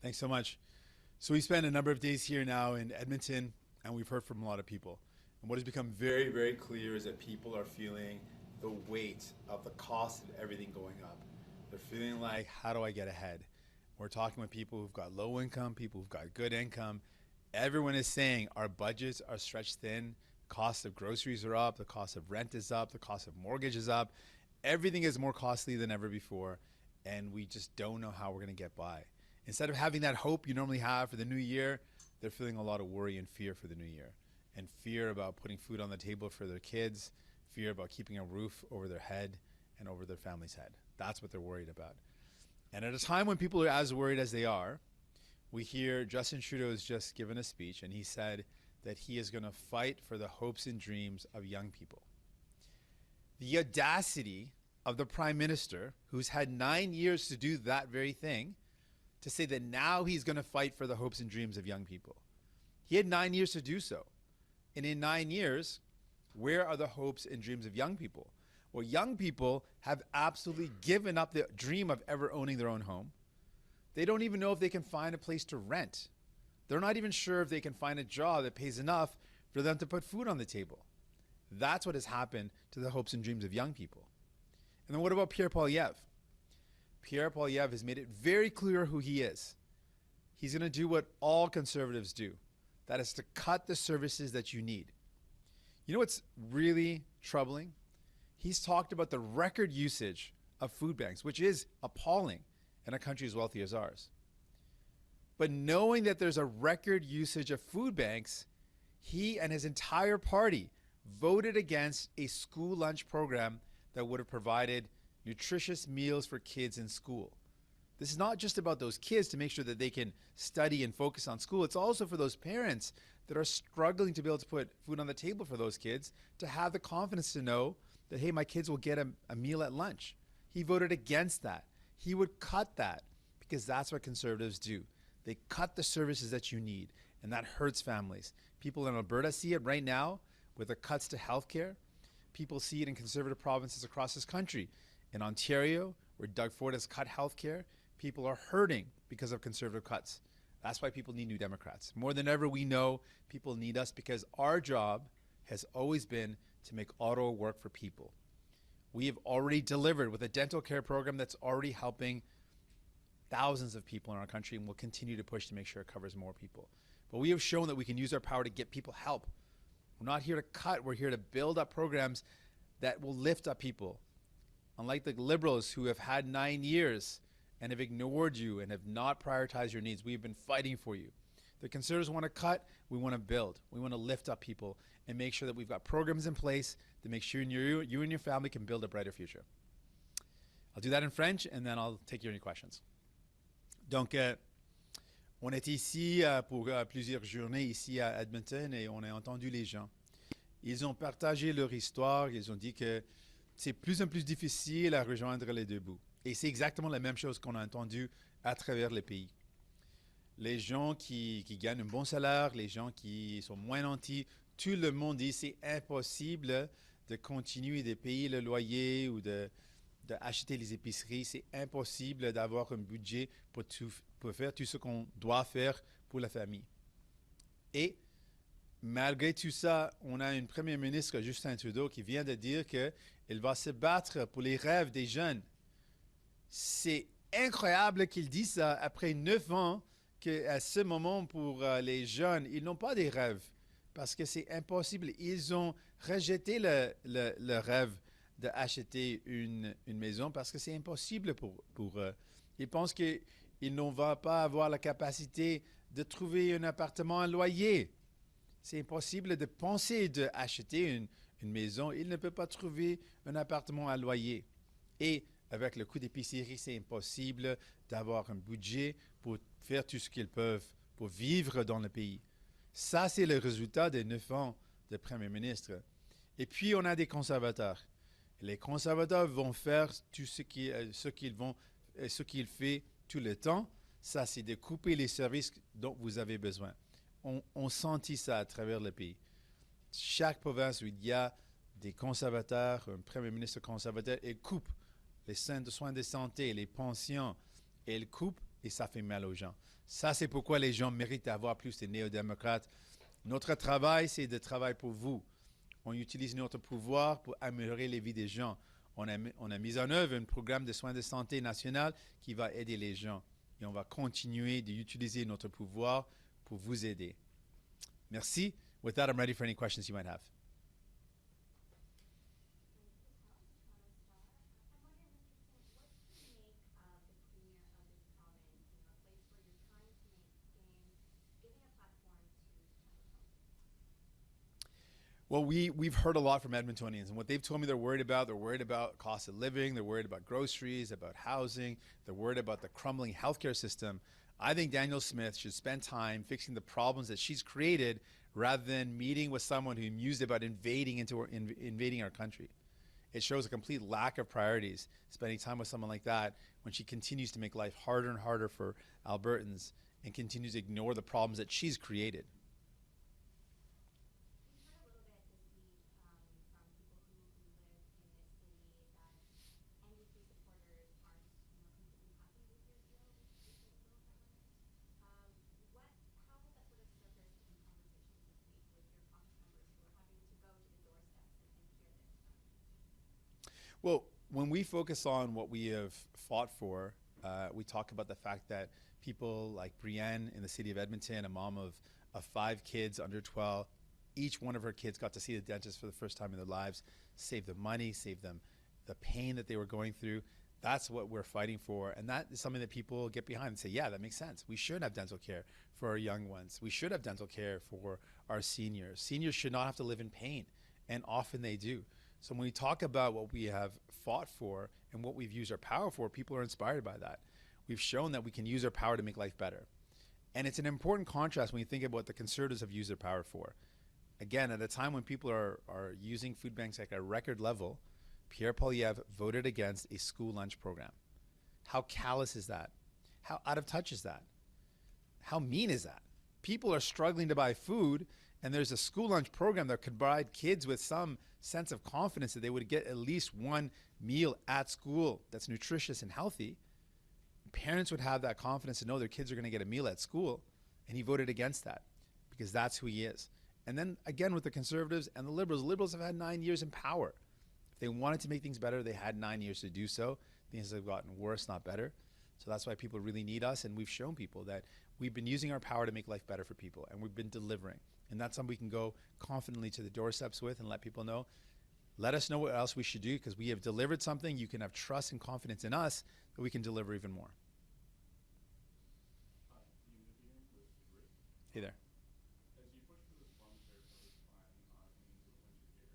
Thanks so much. So we spent a number of days here now in Edmonton, and we've heard from a lot of people. And what has become very, very clear is that people are feeling the weight of the cost of everything going up. They're feeling like, how do I get ahead? We're talking with people who've got low income, people who've got good income. Everyone is saying our budgets are stretched thin. Cost of groceries are up, the cost of rent is up, the cost of mortgage is up. Everything is more costly than ever before, and we just don't know how we're going to get by. Instead of having that hope you normally have for the new year, they're feeling a lot of worry and fear for the new year, and fear about putting food on the table for their kids, fear about keeping a roof over their head and over their family's head. That's what they're worried about. And at a time when people are as worried as they are, we hear Justin Trudeau has just given a speech, and he said that he is going to fight for the hopes and dreams of young people. The audacity of the Prime Minister, who's had 9 years to do that very thing, to say that now he's going to fight for the hopes and dreams of young people. He had 9 years to do so. And in 9 years, where are the hopes and dreams of young people? Well, young people have absolutely given up the dream of ever owning their own home. They don't even know if they can find a place to rent. They're not even sure if they can find a job that pays enough for them to put food on the table. That's what has happened to the hopes and dreams of young people. And then what about Pierre Poilievre? Pierre Poilievre has made it very clear who he is. He's going to do what all conservatives do. That is to cut the services that you need. You know what's really troubling? He's talked about the record usage of food banks, which is appalling in a country as wealthy as ours. But knowing that there's a record usage of food banks, he and his entire party voted against a school lunch program that would have provided nutritious meals for kids in school. This is not just about those kids to make sure that they can study and focus on school. It's also for those parents that are struggling to be able to put food on the table for those kids, to have the confidence to know that, hey, my kids will get a meal at lunch. He voted against that. He would cut that because that's what conservatives do. They cut the services that you need, and that hurts families. People in Alberta see it right now with the cuts to healthcare. People see it in conservative provinces across this country. In Ontario, where Doug Ford has cut healthcare, people are hurting because of conservative cuts. That's why people need New Democrats. More than ever, we know people need us because our job has always been to make Ottawa work for people. We have already delivered with a dental care program that's already helping thousands of people in our country, and we'll continue to push to make sure it covers more people. But we have shown that we can use our power to get people help. We're not here to cut. We're here to build up programs that will lift up people. Unlike the Liberals who have had 9 years and have ignored you and have not prioritized your needs, we have been fighting for you. The Conservatives want to cut, we want to build. We want to lift up people and make sure that we've got programs in place to make sure you and your family can build a brighter future. I'll do that in French and then I'll take your questions. Donc, on est ici pour plusieurs journées ici à Edmonton et on a entendu les gens. Ils ont partagé leur histoire, ils ont dit que c'est plus en plus difficile à rejoindre les deux bouts. Et c'est exactement la même chose qu'on a entendu à travers le pays. Les gens qui gagnent un bon salaire, les gens qui sont moins nantis, tout le monde dit c'est impossible de continuer de payer le loyer ou d'acheter les épiceries. C'est impossible d'avoir un budget pour faire tout ce qu'on doit faire pour la famille. Et malgré tout ça, on a un premier ministre, Justin Trudeau, qui vient de dire qu'il va se battre pour les rêves des jeunes. C'est incroyable qu'il dise ça après 9 ans, qu'à ce moment, pour les jeunes, ils n'ont pas des rêves parce que c'est impossible. Ils ont rejeté le rêve d'acheter une maison parce que c'est impossible pour eux. Ils pensent qu'ils ne vont pas avoir la capacité de trouver un appartement à loyer. C'est impossible de penser d'acheter une maison. Ils ne peuvent pas trouver un appartement à loyer. Et avec le coût d'épicerie, c'est impossible d'avoir un budget pour faire tout ce qu'ils peuvent pour vivre dans le pays. Ça, c'est le résultat des 9 ans de Premier ministre. Et puis, on a des conservateurs. Les conservateurs vont faire tout ce qu'ils font tout le temps. Ça, c'est de couper les services dont vous avez besoin. On sentit ça à travers le pays. Chaque province où il y a des conservateurs, un premier ministre conservateur, il coupe les soins de santé, les pensions, et il coupe et ça fait mal aux gens. Ça, c'est pourquoi les gens méritent d'avoir plus de néo-démocrates. Notre travail, c'est de travailler pour vous. On utilise notre pouvoir pour améliorer les vies des gens. On a mis en œuvre un programme de soins de santé national qui va aider les gens. Et on va continuer d'utiliser notre pouvoir pour vous aider. Merci. With that, I'm ready for any questions you might have. Well, we've heard a lot from Edmontonians, and what they've told me they're worried about cost of living, they're worried about groceries, about housing, they're worried about the crumbling healthcare system. I think Danielle Smith should spend time fixing the problems that she's created rather than meeting with someone who mused about invading our country. It shows a complete lack of priorities, spending time with someone like that when she continues to make life harder and harder for Albertans and continues to ignore the problems that she's created. Well, when we focus on what we have fought for, we talk about the fact that people like Brienne in the city of Edmonton, a mom of 5 kids under 12, each one of her kids got to see the dentist for the first time in their lives, save them money, save them the pain that they were going through. That's what we're fighting for. And that is something that people get behind and say, yeah, that makes sense. We should have dental care for our young ones. We should have dental care for our seniors. Seniors should not have to live in pain. And often they do. So when we talk about what we have fought for and what we've used our power for, people are inspired by that. We've shown that we can use our power to make life better. And it's an important contrast when you think about what the Conservatives have used their power for. Again, at a time when people are using food banks at a record level, Pierre Poilievre voted against a school lunch program. How callous is that? How out of touch is that? How mean is that? People are struggling to buy food, and there's a school lunch program that could provide kids with some sense of confidence that they would get at least one meal at school that's nutritious and healthy. Parents would have that confidence to know their kids are going to get a meal at school, and he voted against that because that's who he is. And then again with the Conservatives and the Liberals have had 9 years in power. If they wanted to make things better, they had 9 years to do so. Things have gotten worse, not better. So that's why people really need us, and we've shown people that we've been using our power to make life better for people, and we've been delivering. And that's something we can go confidently to the doorsteps with and let people know. Let us know what else we should do, because we have delivered something. You can have trust and confidence in us that we can deliver even more. Hey there. As you push for this pharmacare coverage plan into the winter here,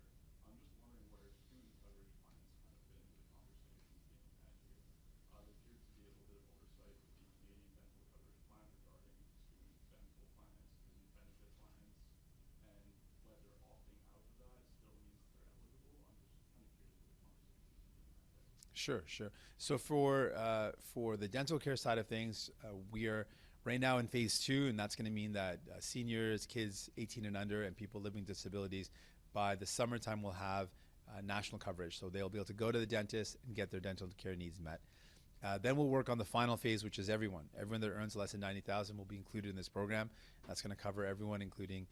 I'm just wondering where student coverage plans kind of fit into the conversations being had here. There appears to be a little bit of oversight with the Canadian dental coverage plan regarding student dental plans, student benefit plans, and whether opting out of that still means they're eligible. I'm just kind of curious what the conversations being had there. Sure. So for the dental care side of things, we are right now in phase 2, and that's going to mean that seniors, kids 18 and under, and people living with disabilities, by the summertime will have national coverage. So they'll be able to go to the dentist and get their dental care needs met. Then we'll work on the final phase, which is everyone. Everyone that earns less than $90,000 will be included in this program. That's going to cover everyone, including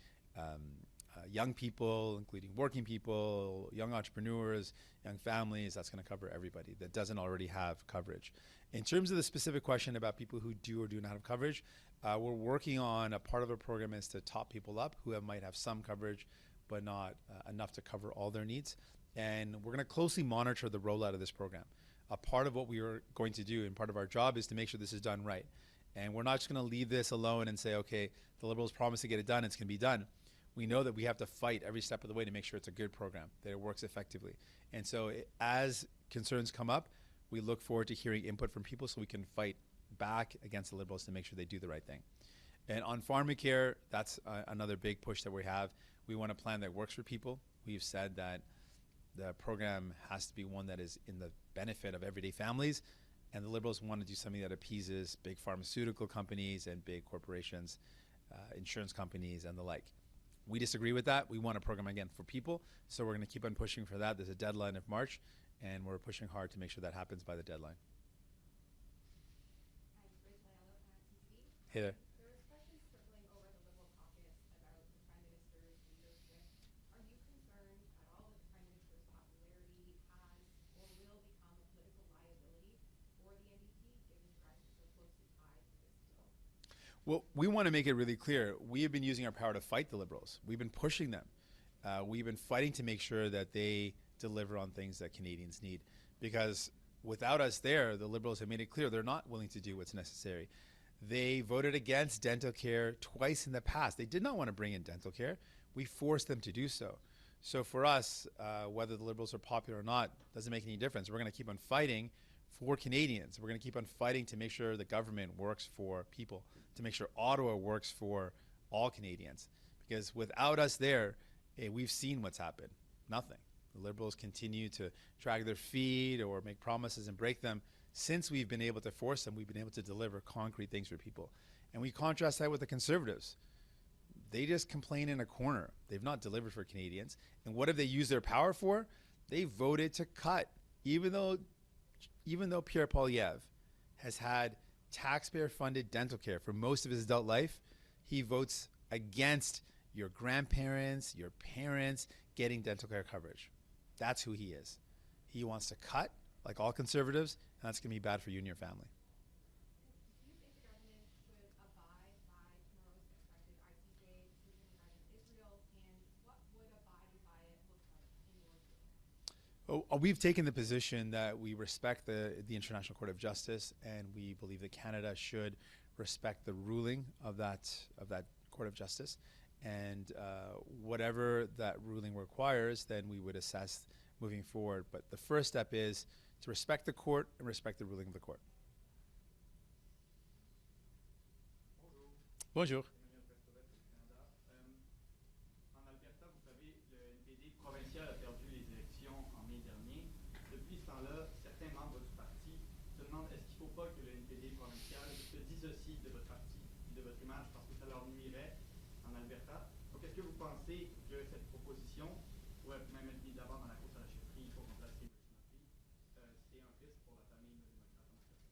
young people, including working people, young entrepreneurs, young families. That's going to cover everybody that doesn't already have coverage. In terms of the specific question about people who do or do not have coverage, we're working on a part of our program is to top people up who might have some coverage but not enough to cover all their needs. And we're going to closely monitor the rollout of this program. A part of what we are going to do and part of our job is to make sure this is done right. And we're not just going to leave this alone and say, okay, the Liberals promised to get it done, it's going to be done. We know that we have to fight every step of the way to make sure it's a good program, that it works effectively. And so as concerns come up, we look forward to hearing input from people so we can fight back against the Liberals to make sure they do the right thing. And on pharmacare, that's another big push that we have. We want a plan that works for people. We've said that the program has to be one that is in the benefit of everyday families, and the Liberals want to do something that appeases big pharmaceutical companies and big corporations, insurance companies, and the like. We disagree with that. We want a program, again, for people, so we're going to keep on pushing for that. There's a deadline of March, and we're pushing hard to make sure that happens by the deadline. Hey there. There is questions circling over the Liberal caucus about the Prime Minister's leadership. Are you concerned at all that the Prime Minister's popularity has or will become a political liability for the NDP, given you guys are so closely tied to this bill? Well, we want to make it really clear. We have been using our power to fight the Liberals. We've been pushing them. We've been fighting to make sure that they deliver on things that Canadians need. Because without us there, the Liberals have made it clear they're not willing to do what's necessary. They voted against dental care twice in the past. They did not want to bring in dental care. We forced them to do so. So for us, whether the Liberals are popular or not, doesn't make any difference. We're going to keep on fighting for Canadians. We're going to keep on fighting to make sure the government works for people, to make sure Ottawa works for all Canadians. Because without us there, we've seen what's happened. Nothing. The Liberals continue to drag their feet or make promises and break them. Since we've been able to force them, we've been able to deliver concrete things for people. And we contrast that with the Conservatives. They just complain in a corner. They've not delivered for Canadians. And what have they used their power for? They voted to cut. Even though Pierre Poilievre has had taxpayer-funded dental care for most of his adult life, he votes against your grandparents, your parents getting dental care coverage. That's who he is. He wants to cut, like all Conservatives, and that's going to be bad for you and your family. Do you think the government should abide by tomorrow's expected ICJ decision regarding Israel, and what would abiding by it look like in your view? We've taken the position that we respect the International Court of Justice, and we believe that Canada should respect the ruling of that Court of Justice. And whatever that ruling requires, then we would assess moving forward. But the first step is to respect the court and respect the ruling of the court. Bonjour. En Alberta, vous savez, le NPD provincial a perdu les élections en mai dernier. Depuis ce temps-là, certains membres du parti se demandent est-ce qu'il ne faut pas que le NPD provincial se dissocie de votre parti et de votre image parce que ça leur nuirait en Alberta. Donc, est-ce que vous pensez que cette proposition pourrait même être mise d'abord dans la course à la chefferie pour remplacer M. Marty? C'est un risque pour la famille néo-démocrate en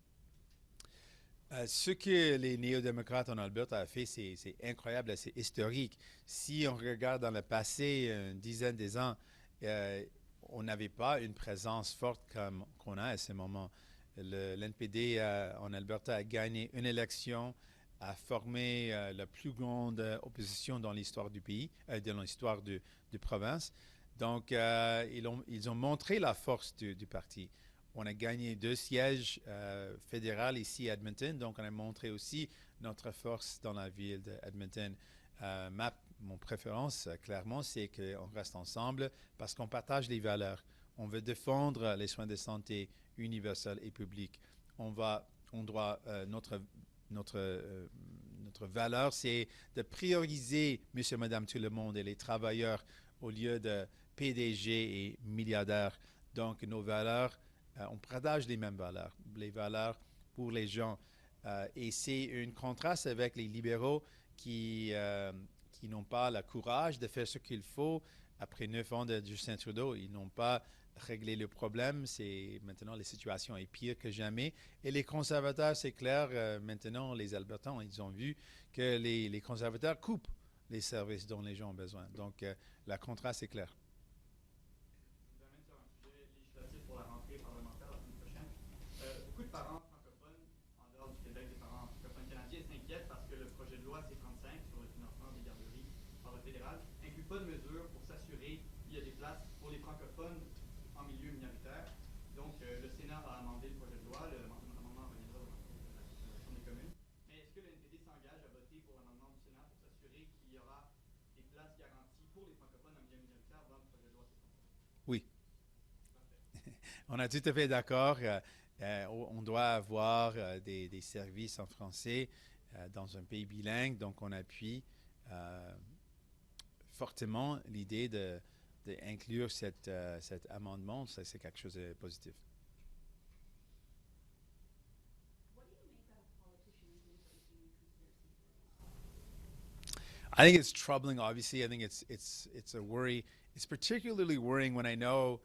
Alberta? Ce que les néo-démocrates en Alberta ont fait, c'est incroyable, c'est historique. Si on regarde dans le passé, une dizaine d'années, on n'avait pas une présence forte comme qu'on a à ce moment. L'NPD en Alberta a gagné une élection, a formé la plus grande opposition dans l'histoire du pays, dans l'histoire de province. Donc, ils ont montré la force du parti. On a gagné 2 sièges fédéraux ici à Edmonton, donc on a montré aussi notre force dans la ville d'Edmonton. Mon préférence, clairement, c'est qu'on reste ensemble parce qu'on partage les valeurs. On veut défendre les soins de santé universels et publics. Notre valeur, c'est de prioriser monsieur, madame, tout le monde et les travailleurs au lieu de PDG et milliardaires. Donc, nos valeurs, on partage les mêmes valeurs, les valeurs pour les gens. Et c'est un contraste avec les libéraux qui n'ont pas le courage de faire ce qu'il faut. Après 9 ans de Justin Trudeau, ils n'ont pas réglé le problème. Maintenant, la situation est pire que jamais. Et les conservateurs, c'est clair, maintenant, les Albertans, ils ont vu que les conservateurs coupent les services dont les gens ont besoin. Donc, le contraste est clair. Je vous amène sur un sujet législatif pour la rentrée parlementaire la semaine prochaine. Beaucoup de parents francophones, en dehors du Québec, des parents francophones canadiens, s'inquiètent parce que le projet de loi C-35 sur le financement des garderies par le fédéral n'inclut pas de mesures pour s'assurer qu'il y a des places pour les francophones en milieu minoritaire. Donc, le Sénat a amendé le projet de loi. L'amendement reviendra dans la Chambre des communes. Mais est-ce que le NPD s'engage à voter pour l'amendement du Sénat pour s'assurer qu'il y aura des places garanties pour les francophones en milieu minoritaire dans le projet de loi C-35? Oui. On est tout à fait d'accord. On doit avoir des services en français dans un pays bilingue. Donc, on appuie fortement l'idée d'inclure cet amendement. Ça, c'est quelque chose de positif. What do you make of politicians embracing conspiracy theories? I think it's troubling. Obviously, I think it's a worry. It's particularly worrying when I know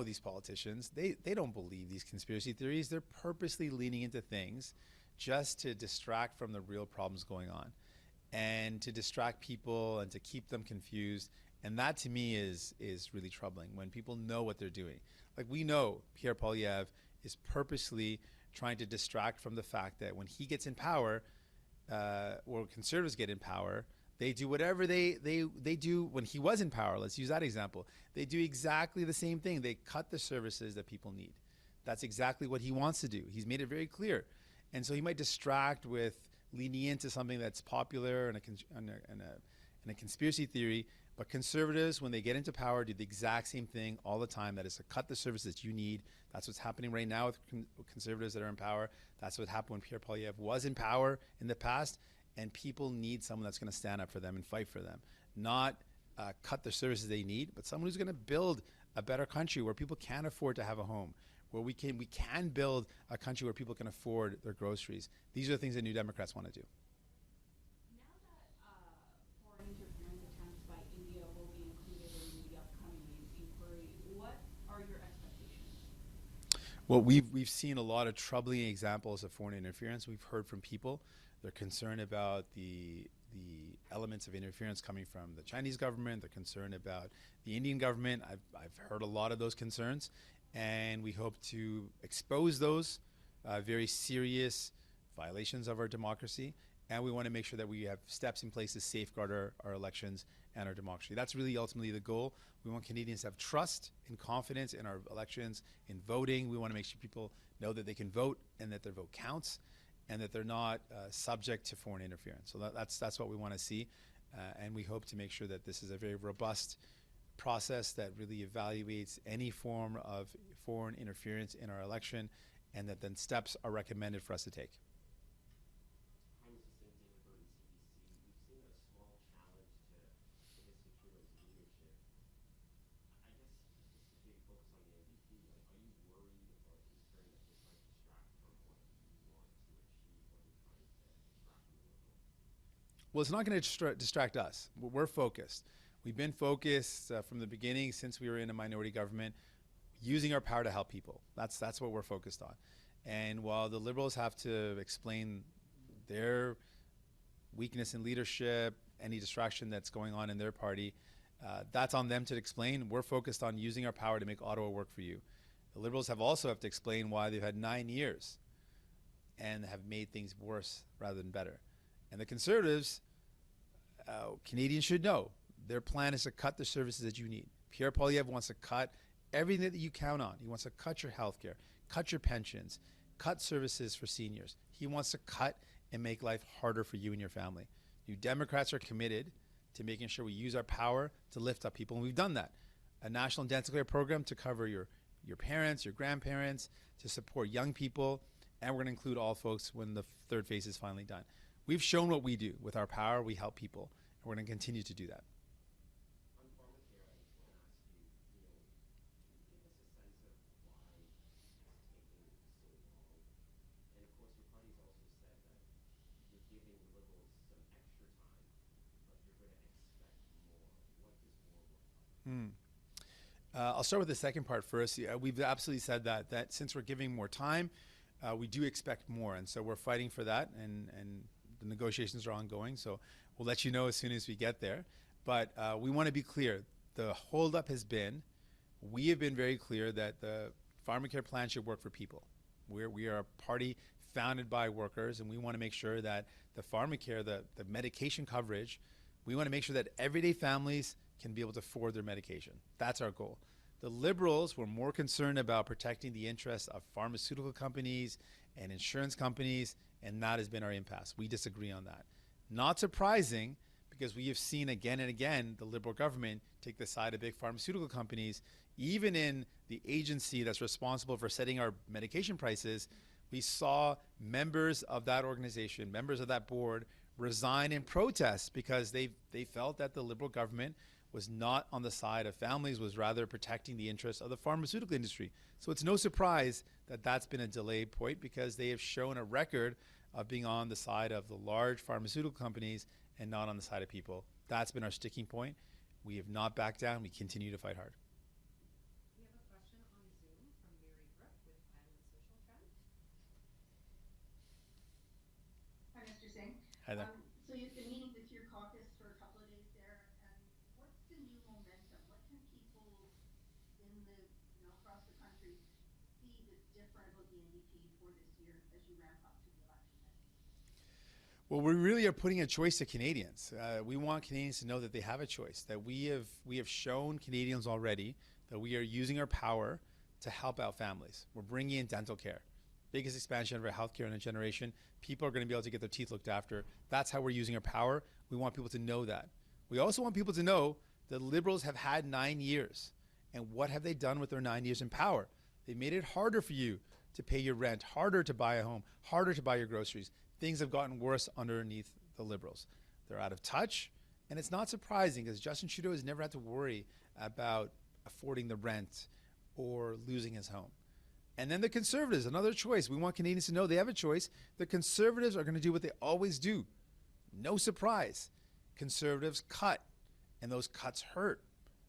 these politicians. They don't believe these conspiracy theories. They're purposely leaning into things, just to distract from the real problems going on and to distract people and to keep them confused. And that to me is really troubling when people know what they're doing. Like, we know Pierre Poilievre is purposely trying to distract from the fact that when he gets in power, or Conservatives get in power, they do whatever they do when he was in power. Let's use that example. They do exactly the same thing. They cut the services that people need. That's exactly what he wants to do. He's made it very clear. And so he might distract with leaning into something that's popular and a conspiracy theory. But Conservatives, when they get into power, do the exact same thing all the time. That is to cut the services that you need. That's what's happening right now with Conservatives that are in power. That's what happened when Pierre Poilievre was in power in the past. And people need someone that's going to stand up for them and fight for them. Not cut the services they need, but someone who's going to build a better country where people can afford to have a home, where we can build a country where people can afford their groceries. These are the things that New Democrats want to do. Now that foreign interference attempts by India will be included in the upcoming inquiry, what are your expectations? Well, we've seen a lot of troubling examples of foreign interference. We've heard from people. They're concerned about the elements of interference coming from the Chinese government. They're concerned about the Indian government. I've heard a lot of those concerns, and we hope to expose those very serious violations of our democracy. And we want to make sure that we have steps in place to safeguard our elections and our democracy. That's really ultimately the goal. We want Canadians to have trust and confidence in our elections, in voting. We want to make sure people know that they can vote and that their vote counts, and that they're not subject to foreign interference. So that's what we want to see, and we hope to make sure that this is a very robust process that really evaluates any form of foreign interference in our election, and that then steps are recommended for us to take. Well, it's not going to distract us. We're focused. We've been focused from the beginning, since we were in a minority government, using our power to help people. That's what we're focused on. And while the Liberals have to explain their weakness in leadership, any distraction that's going on in their party, that's on them to explain. We're focused on using our power to make Ottawa work for you. The Liberals also have to explain why they've had 9 years and have made things worse rather than better. And the Conservatives, Canadians should know, their plan is to cut the services that you need. Pierre Poilievre wants to cut everything that you count on. He wants to cut your health care, cut your pensions, cut services for seniors. He wants to cut and make life harder for you and your family. New Democrats are committed to making sure we use our power to lift up people, and we've done that. A national dental care program to cover your parents, your grandparents, to support young people, and we're going to include all folks when the third phase is finally done. We've shown what we do. With our power, we help people, and we're going to continue to do that. On pharmacare, I just want to ask you, give us a sense of why it's taking so long. And of course, your party's also said that you're giving the Liberals some extra time, but you're going to expect more. What does more look like? I'll start with the second part first. We've absolutely said that since we're giving more time, we do expect more, and so we're fighting for that, and the negotiations are ongoing, so we'll let you know as soon as we get there. But we want to be clear. The holdup has been, we have been very clear that the pharmacare plan should work for people. We are a party founded by workers, and we want to make sure that the pharmacare, the medication coverage, we want to make sure that everyday families can be able to afford their medication. That's our goal. The Liberals were more concerned about protecting the interests of pharmaceutical companies and insurance companies, and that has been our impasse. We disagree on that. Not surprising, because we have seen again and again the Liberal government take the side of big pharmaceutical companies. Even in the agency that's responsible for setting our medication prices, we saw members of that organization, members of that board, resign in protest because they felt that the Liberal government was not on the side of families, was rather protecting the interests of the pharmaceutical industry. So it's no surprise that that's been a delayed point, because they have shown a record of being on the side of the large pharmaceutical companies and not on the side of people. That's been our sticking point. We have not backed down. We continue to fight hard. We have a question on Zoom from Mary Brooke with Island Social Trend. Hi there. So you've been meeting with your caucus for a couple of days there, and what's the new momentum? What can people in the, across the country see that's different about the NDP for this year as you ramp up to the election day? Well, we really are putting a choice to Canadians. We want Canadians to know that they have a choice, that we have shown Canadians already that we are using our power to help out families. We're bringing in dental care. Biggest expansion of our healthcare in a generation. People are going to be able to get their teeth looked after. That's how we're using our power. We want people to know that. We also want people to know that Liberals have had 9 years. And what have they done with their 9 years in power? They made it harder for you to pay your rent, harder to buy a home, harder to buy your groceries. Things have gotten worse underneath the Liberals. They're out of touch, and it's not surprising because Justin Trudeau has never had to worry about affording the rent or losing his home. And then the Conservatives, another choice. We want Canadians to know they have a choice. The Conservatives are going to do what they always do. No surprise. Conservatives cut, and those cuts hurt.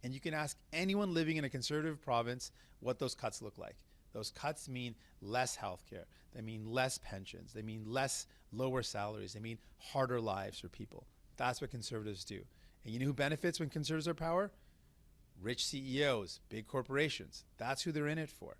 And you can ask anyone living in a Conservative province what those cuts look like. Those cuts mean less health care. They mean less pensions. They mean lower salaries. They mean harder lives for people. That's what Conservatives do. And you know who benefits when Conservatives are in power? Rich CEOs, big corporations. That's who they're in it for.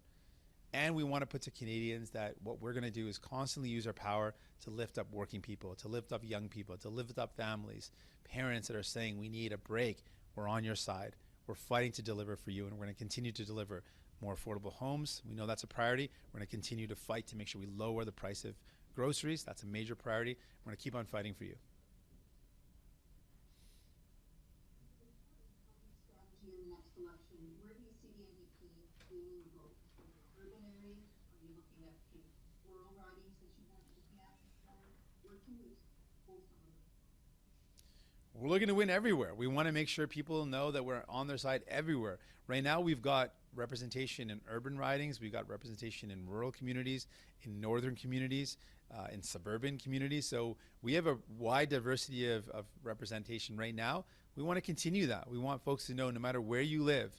And we want to put to Canadians that what we're going to do is constantly use our power to lift up working people, to lift up young people, to lift up families, parents that are saying we need a break. We're on your side. We're fighting to deliver for you, and we're going to continue to deliver more affordable homes. We know that's a priority. We're going to continue to fight to make sure we lower the price of groceries. That's a major priority. We're going to keep on fighting for you. Strategy in the next election, where do you see the NDP gaining votes? In the urban areas? Are you looking at rural ridings that you might be looking at? Where can we hold some of them? We're looking to win everywhere. We want to make sure people know that we're on their side everywhere. Right now, we've got representation in urban ridings. We've got representation in rural communities, in northern communities, in suburban communities. So we have a wide diversity of representation right now. We want to continue that. We want folks to know no matter where you live,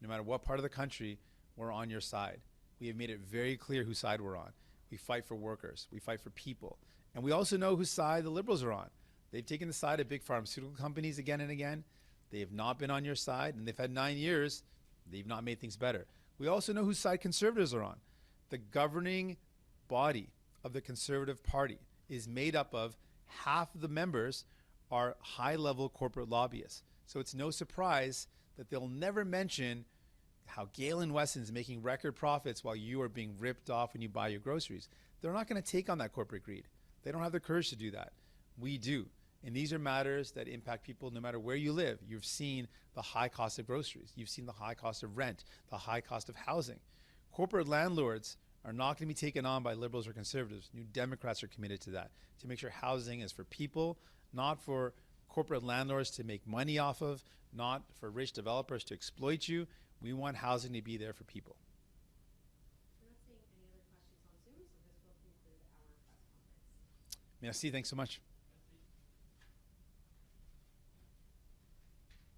no matter what part of the country, we're on your side. We have made it very clear whose side we're on. We fight for workers. We fight for people. And we also know whose side the Liberals are on. They've taken the side of big pharmaceutical companies again and again. They have not been on your side, and they've had 9 years. They've not made things better. We also know whose side Conservatives are on. The governing body of the Conservative Party is made up of half of the members are high-level corporate lobbyists. So it's no surprise that they'll never mention how Galen Wesson's making record profits while you are being ripped off when you buy your groceries. They're not going to take on that corporate greed. They don't have the courage to do that. We do. And these are matters that impact people no matter where you live. You've seen the high cost of groceries. You've seen the high cost of rent, the high cost of housing. Corporate landlords are not going to be taken on by Liberals or Conservatives. New Democrats are committed to that, to make sure housing is for people, not for corporate landlords to make money off of, not for rich developers to exploit you. We want housing to be there for people. We're not seeing any other questions on Zoom, so this will conclude our press conference. Merci, thanks so much.